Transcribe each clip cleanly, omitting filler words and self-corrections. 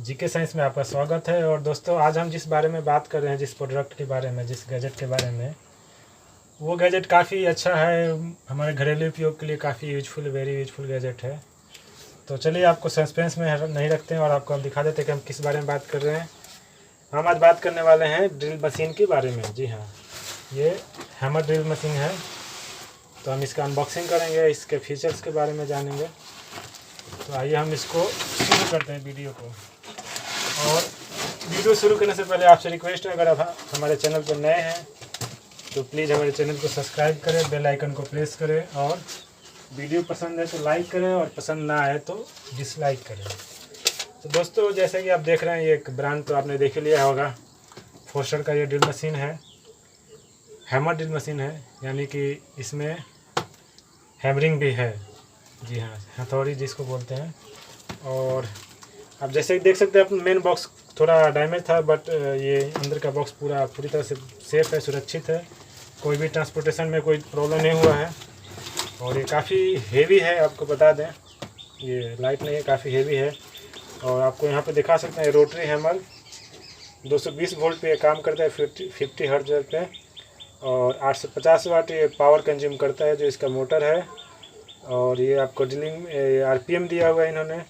GK science में आपका स्वागत है। और दोस्तों, आज हम जिस बारे में बात कर रहे हैं, जिस प्रोडक्ट के बारे में, जिस गैजेट के बारे में, वो गैजेट काफ़ी अच्छा है, हमारे घरेलू उपयोग के लिए काफ़ी यूजफुल, वेरी यूजफुल गैजेट है। तो चलिए, आपको सस्पेंस में नहीं रखते हैं और आपको हम दिखा देते हैं कि हम किस बारे में बात कर रहे हैं। हम आज बात करने वाले हैं ड्रिल मशीन के बारे में। जी हाँ, ये हैमर ड्रिल मशीन है। तो हम इसका अनबॉक्सिंग करेंगे, इसके फीचर्स के बारे में जानेंगे। तो आइए हम इसको शुरू करते हैं वीडियो को। और वीडियो शुरू करने से पहले आपसे रिक्वेस्ट है, अगर आप हमारे चैनल पर नए हैं तो प्लीज़ हमारे चैनल को सब्सक्राइब करें, बेल आइकन को प्रेस करें, और वीडियो पसंद है तो लाइक करें और पसंद ना आए तो डिसलाइक करें। तो दोस्तों, जैसे कि आप देख रहे हैं, ये एक ब्रांड तो आपने देख ही लिया होगा, फोस्टर का ये ड्रिल मशीन है, हैमर ड्रिल मशीन है, यानी कि इसमें हैमरिंग भी है। जी हाँ, हथौड़ी जिसको बोलते हैं। और आप जैसे देख सकते हैं, अपना मेन बॉक्स थोड़ा डैमेज था, बट ये अंदर का बॉक्स पूरी तरह से सेफ है, सुरक्षित है, कोई भी ट्रांसपोर्टेशन में कोई प्रॉब्लम नहीं हुआ है। और ये काफ़ी हेवी है, आपको बता दें, ये लाइट नहीं है, काफ़ी हेवी है। और आपको यहाँ पे दिखा सकते हैं, रोटरी हैमर 220 वोल्ट पे काम करता है, 50 हर्ट्ज पे, और 850 वाट ये पावर कंज्यूम करता है, जो इसका मोटर है। और ये आपको ड्रिलिंग RPM दिया हुआ है इन्होंने।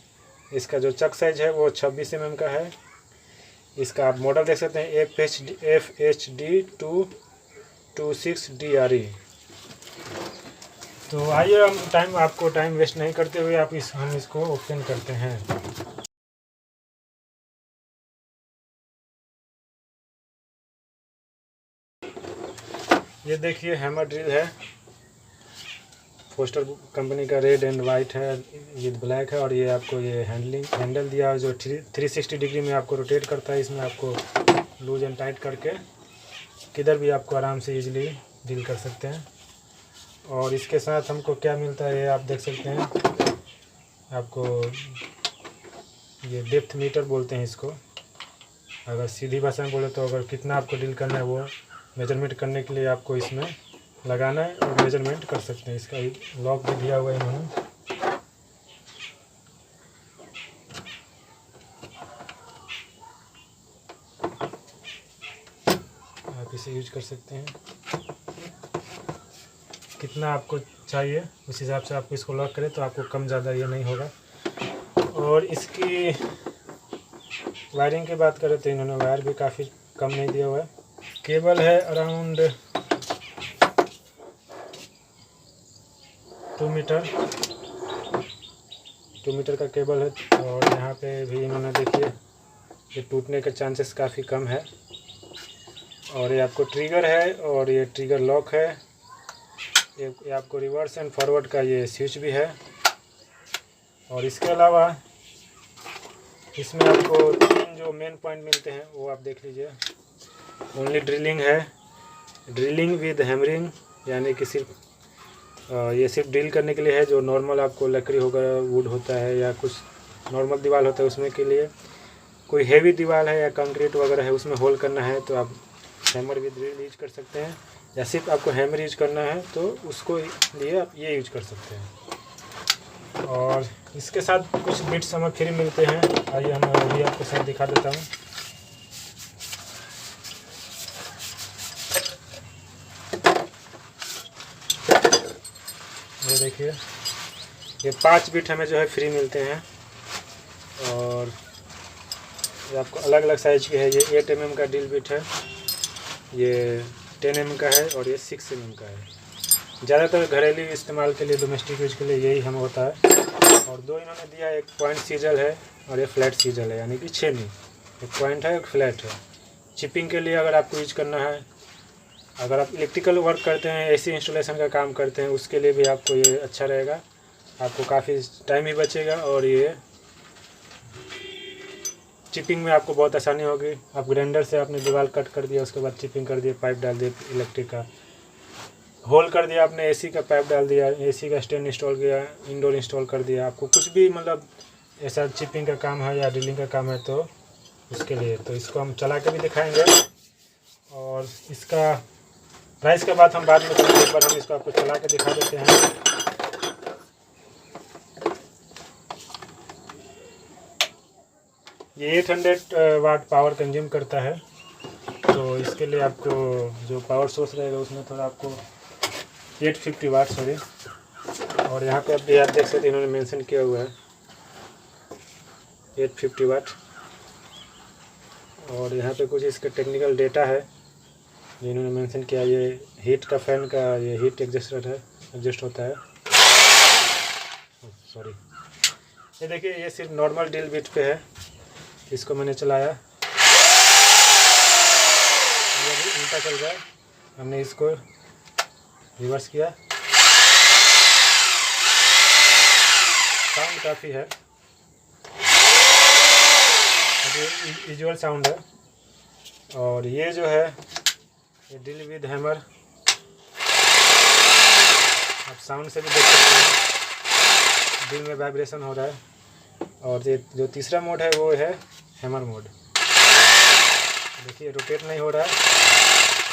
इसका जो चक साइज है वो 26 mm का है। इसका आप मॉडल देख सकते हैं, FHD226DRE। तो आइए, हम आपको टाइम वेस्ट नहीं करते हुए हम इसको ओपन करते हैं। ये देखिए, हैमर ड्रिल है, फोस्टर कंपनी का, रेड एंड वाइट है, ये ब्लैक है। और ये आपको ये हैंडल दिया है, जो 360 डिग्री में आपको रोटेट करता है। इसमें आपको लूज एंड टाइट करके किधर भी आपको आराम से इजीली ड्रिल कर सकते हैं। और इसके साथ हमको क्या मिलता है, ये आप देख सकते हैं, आपको ये डेप्थ मीटर बोलते हैं इसको, अगर सीधी भाषा में बोले तो। अगर कितना आपको ड्रिल करना है वो मेजरमेंट करने के लिए आपको इसमें लगाना है और मेजरमेंट कर सकते हैं। इसका लॉक भी दिया हुआ है इन्होंने। आप इसे यूज कर सकते हैं, कितना आपको चाहिए उस हिसाब से आपको इसको लॉक करें, तो आपको कम ज़्यादा ये नहीं होगा। और इसकी वायरिंग की बात करें तो इन्होंने वायर भी काफ़ी कम नहीं दिया हुआ है। केबल है अराउंड 2 मीटर का केबल है। और यहाँ पे भी इन्होंने, देखिए, ये टूटने के चांसेस काफ़ी कम है। और ये आपको ट्रिगर है, और ये ट्रिगर लॉक है। ये आपको रिवर्स एंड फॉरवर्ड का ये स्विच भी है। और इसके अलावा इसमें आपको 3 जो मेन पॉइंट मिलते हैं वो आप देख लीजिए। ओनली ड्रिलिंग है, ड्रिलिंग विद हैमरिंग, यानी कि ये सिर्फ ड्रिल करने के लिए है। जो नॉर्मल आपको लकड़ी होगा, वुड होता है, या कुछ नॉर्मल दीवार होता है, उसमें के लिए। कोई हेवी दीवार है या कंक्रीट वगैरह है, उसमें होल करना है, तो आप हैमर विद ड्रिल यूज कर सकते हैं। या सिर्फ आपको हैमर यूज करना है तो उसको लिए आप ये यूज कर सकते हैं। और इसके साथ कुछ बिट्स हमें फ्री मिलते हैं। आइए, मैं वो भी आपको साथ दिखा देता हूँ। ये देखिए, ये 5 बिट हमें जो है फ्री मिलते हैं। और ये आपको अलग अलग साइज के है। ये 8 mm का ड्रिल बिट है, ये 10 mm का है, और ये 6 mm का है। ज़्यादातर घरेलू इस्तेमाल के लिए, डोमेस्टिक यूज के लिए यही हम होता है। और 2 इन्होंने दिया है, एक पॉइंट सीजल है और ये फ्लैट सीजल है, यानी कि छेनी। एक पॉइंट है, एक फ्लैट है। चिपिंग के लिए अगर आपको यूज करना है, अगर आप इलेक्ट्रिकल वर्क करते हैं, AC इंस्टॉलेशन का काम करते हैं, उसके लिए भी आपको ये अच्छा रहेगा। आपको काफ़ी टाइम भी बचेगा, और ये चिपिंग में आपको बहुत आसानी होगी। आप ग्राइंडर से आपने दीवार कट कर दिया, उसके बाद चिपिंग कर दिया, पाइप डाल दिया, इलेक्ट्रिक का होल कर दिया आपने, AC का पाइप डाल दिया, AC का स्टैंड इंस्टॉल किया, इंडोर इंस्टॉल कर दिया। आपको कुछ भी मतलब ऐसा चिपिंग का काम है या ड्रिलिंग का काम है तो उसके लिए। तो इसको हम चला के भी दिखाएंगे, और इसका प्राइस के बाद हम बाद में करेंगे। एक बार हम इसको आपको चला के दिखा देते हैं। ये 800 वाट पावर कंज्यूम करता है। तो इसके लिए आपको जो पावर सोर्स रहेगा उसमें थोड़ा आपको 850 वाट सॉरी। और यहाँ पे आप देख सकते हैं इन्होंने मेंशन किया हुआ है 850 वाट। और यहाँ पे कुछ इसका टेक्निकल डेटा है जो इन्होंने मेंशन किया। ये हीट का फैन का ये हीट एडजस्टर है, एडजस्ट होता है सॉरी। ये देखिए ये सिर्फ नॉर्मल ड्रिल बिट पे है। इसको मैंने चलाया, ये भी उल्टा चल रहा है। हमने इसको रिवर्स किया, साउंड काफ़ी है, अभी विजुअल साउंड है। और ये जो है ये ड्रिल विद हैमर, आप साउंड से भी देख सकते हैं ड्रिल में वाइब्रेशन हो रहा है। और ये जो तीसरा मोड है वो है हैमर मोड। देखिए रोटेट नहीं हो रहा है,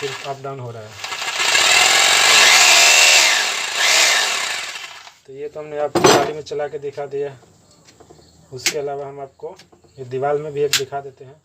सिर्फ अप डाउन हो रहा है। तो ये तो हमने आपको दिवाली में चला के दिखा दिया। उसके अलावा हम आपको ये दीवार में भी एक दिखा देते हैं।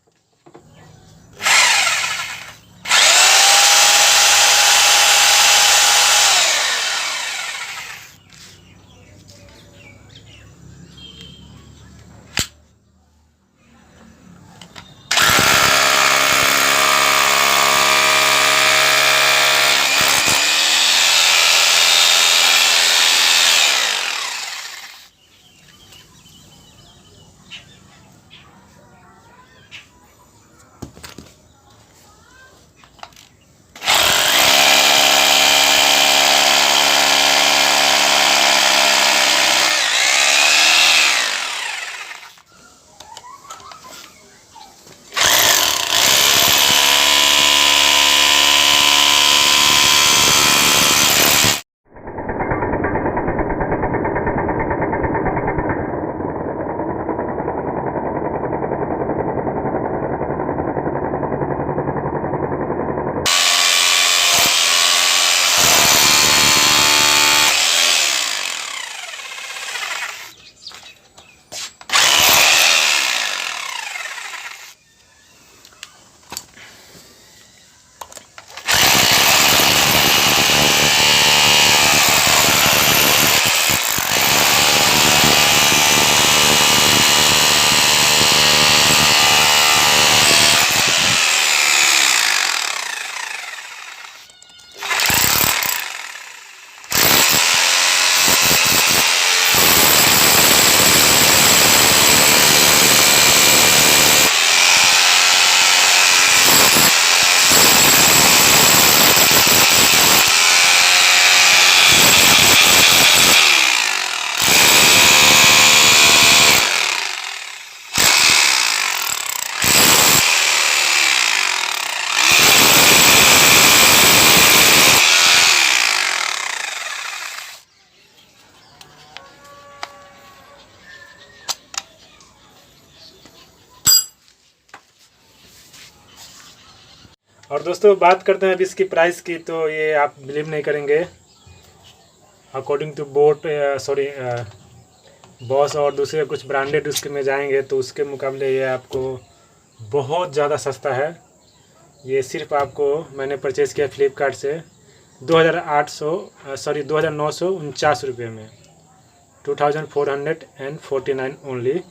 और दोस्तों बात करते हैं अब इसकी प्राइस की। तो ये आप बिलीव नहीं करेंगे, अकॉर्डिंग टू बॉस और दूसरे कुछ ब्रांडेड उसके में जाएंगे तो उसके मुकाबले ये आपको बहुत ज़्यादा सस्ता है। ये सिर्फ आपको मैंने परचेज़ किया फ्लिपकार्ट से 2,949 रुपये में, 2,449 ओनली,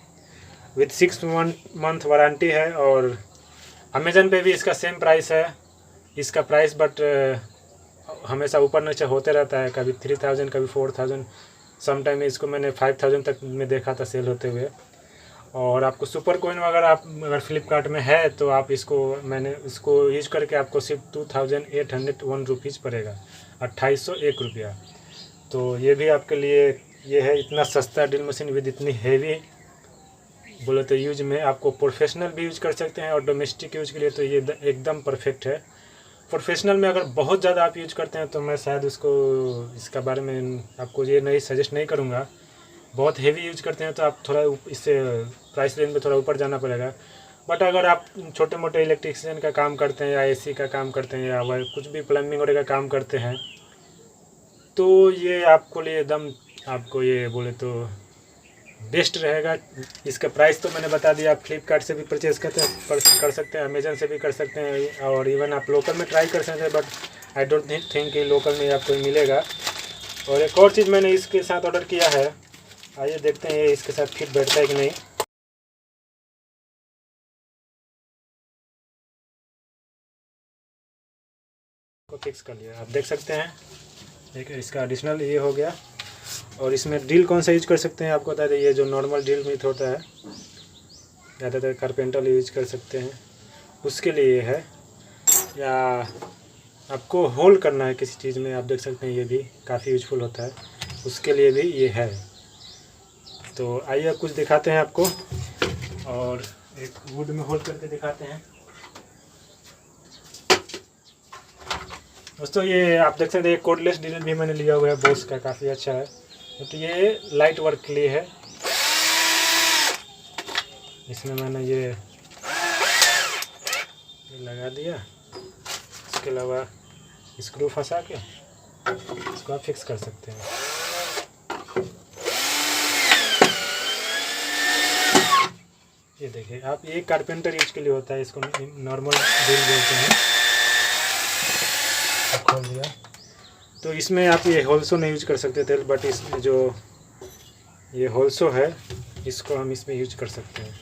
विथ 6 मंथ वारंटी है। और अमेज़न पे भी इसका सेम प्राइस है। इसका प्राइस बट हमेशा ऊपर नीचे होते रहता है, कभी 3,000 कभी 4,000, समटाइम इसको मैंने 5,000 तक में देखा था सेल होते हुए। और आपको सुपर कॉइन अगर फ्लिपकार्ट में है तो आप मैंने इसको यूज करके आपको सिर्फ 2,801 रुपीज़ पड़ेगा, 2,801 रुपया। तो ये भी आपके लिए ये है इतना सस्ता ड्रिल मशीन विद इतनी हैवी बोले तो यूज में आपको प्रोफेशनल भी यूज कर सकते हैं और डोमेस्टिक यूज के लिए तो ये एकदम परफेक्ट है। प्रोफेशनल में अगर बहुत ज़्यादा आप यूज करते हैं तो मैं शायद इसका बारे में आपको ये नहीं सजेस्ट नहीं करूँगा। बहुत हेवी यूज करते हैं तो आप थोड़ा इससे प्राइस रेंज में थोड़ा ऊपर जाना पड़ेगा। बट अगर आप छोटे मोटे इलेक्ट्रिशियन का काम करते हैं या एसी का काम करते हैं या वह कुछ भी प्लम्बिंग वगैरह का काम करते हैं तो ये आपको लिए एकदम आपको ये बोले तो बेस्ट रहेगा। इसका प्राइस तो मैंने बता दिया, आप फ्लिपकार्ट से भी परचेज़ कर सकते हैं, अमेजन से भी कर सकते हैं, और इवन आप लोकल में ट्राई कर सकते हैं, बट आई डोंट थिंक कि लोकल में आपको मिलेगा। और एक और चीज़ मैंने इसके साथ ऑर्डर किया है, आइए देखते हैं ये इसके साथ फिट बैठता है कि नहीं। को फिक्स कर लिया, आप देख सकते हैं। देखिए इसका एडिशनल ये हो गया। और इसमें ड्रिल कौन सा यूज कर सकते हैं आपको बता दें, ये जो नॉर्मल ड्रिल मिट होता है, ज़्यादातर कारपेंटर यूज कर सकते हैं, उसके लिए है। या आपको होल करना है किसी चीज़ में, आप देख सकते हैं ये भी काफ़ी यूजफुल होता है, उसके लिए भी ये है। तो आइए कुछ दिखाते हैं आपको, और एक वुड में होल करके दिखाते हैं। दोस्तों ये आप देख सकते हैं कोडलेस ड्रिल भी मैंने लिया हुआ है बोस का, काफ़ी अच्छा है। तो ये लाइट वर्क के लिए है। इसमें मैंने ये लगा दिया, इसके अलावा स्क्रू फंसा के इसको आप फिक्स कर सकते हैं। ये देखिए आप, ये कारपेंटर यूज के लिए होता है, इसको नॉर्मल ड्रिल बोलते हैं। खोल दिया, तो इसमें आप ये होल्सो नहीं यूज कर सकते थे, बट इसमें जो ये होल्सो है इसको हम इसमें यूज कर सकते हैं।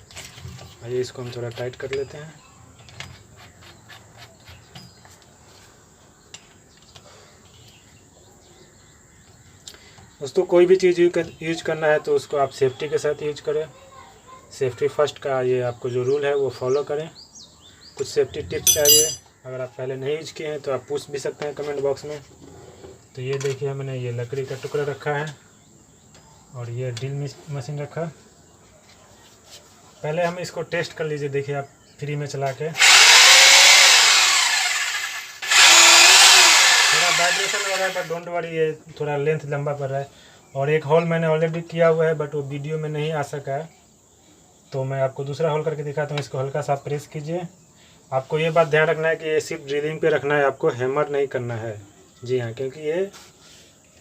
आइए इसको हम थोड़ा टाइट कर लेते हैं। दोस्तों कोई भी चीज़ यूज करना है तो उसको आप सेफ्टी के साथ यूज करें। सेफ्टी फर्स्ट का ये आपको जो रूल है वो फॉलो करें। कुछ सेफ्टी टिप्स चाहिए, अगर आप पहले नहीं यूज किए हैं तो आप पूछ भी सकते हैं कमेंट बॉक्स में। तो ये देखिए मैंने ये लकड़ी का टुकड़ा रखा है, और ये ड्रिल मशीन रखा। पहले हम इसको टेस्ट कर लीजिए, देखिए आप फ्री में चला के थोड़ा वाइब्रेशन हो रहा है, बट डोंट वरी, ये थोड़ा लेंथ लंबा पड़ रहा है। और एक होल मैंने ऑलरेडी किया हुआ है, बट वो वीडियो में नहीं आ सका है, तो मैं आपको दूसरा होल करके दिखाता हूँ। इसको हल्का सा प्रेस कीजिए। आपको ये बात ध्यान रखना है कि ये सिर्फ ड्रिलिंग पे रखना है, आपको हैमर नहीं करना है। जी हाँ, क्योंकि ये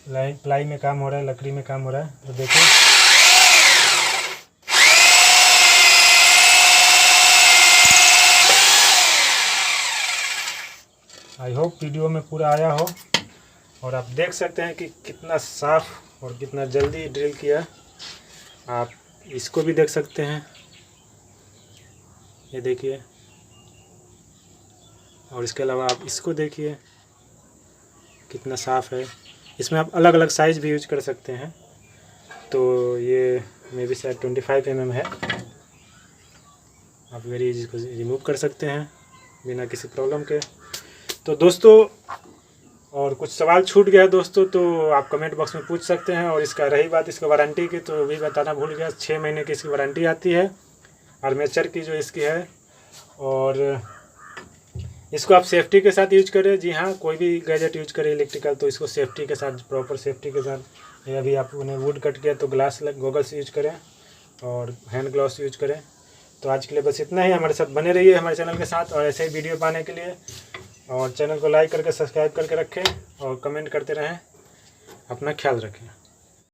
प्लाई में काम हो रहा है, लकड़ी में काम हो रहा है। तो देखिए आई होप वीडियो में पूरा आया हो, और आप देख सकते हैं कि कितना साफ और कितना जल्दी ड्रिल किया। आप इसको भी देख सकते हैं, ये देखिए, और इसके अलावा आप इसको देखिए कितना साफ़ है। इसमें आप अलग अलग साइज़ भी यूज कर सकते हैं। तो ये मे बी शायद 25 mm है, आप वेरी इजी को रिमूव कर सकते हैं बिना किसी प्रॉब्लम के। तो दोस्तों, और कुछ सवाल छूट गया दोस्तों तो आप कमेंट बॉक्स में पूछ सकते हैं। और इसका रही बात इसका वारंटी की, तो भी बताना भूल गया, 6 महीने की इसकी वारंटी आती है आर्मेचर की जो इसकी है। और इसको आप सेफ्टी के साथ यूज करें। जी हाँ, कोई भी गैजेट यूज करें इलेक्ट्रिकल तो इसको सेफ्टी के साथ, प्रॉपर सेफ्टी के साथ। या अभी आपने वुड कट किया तो ग्लास गॉगल्स यूज करें और हैंड ग्लव्स यूज करें। तो आज के लिए बस इतना ही। हमारे साथ बने रहिए हमारे चैनल के साथ, और ऐसे ही वीडियो पाने के लिए, और चैनल को लाइक करके सब्सक्राइब करके रखें, और कमेंट करते रहें। अपना ख्याल रखें।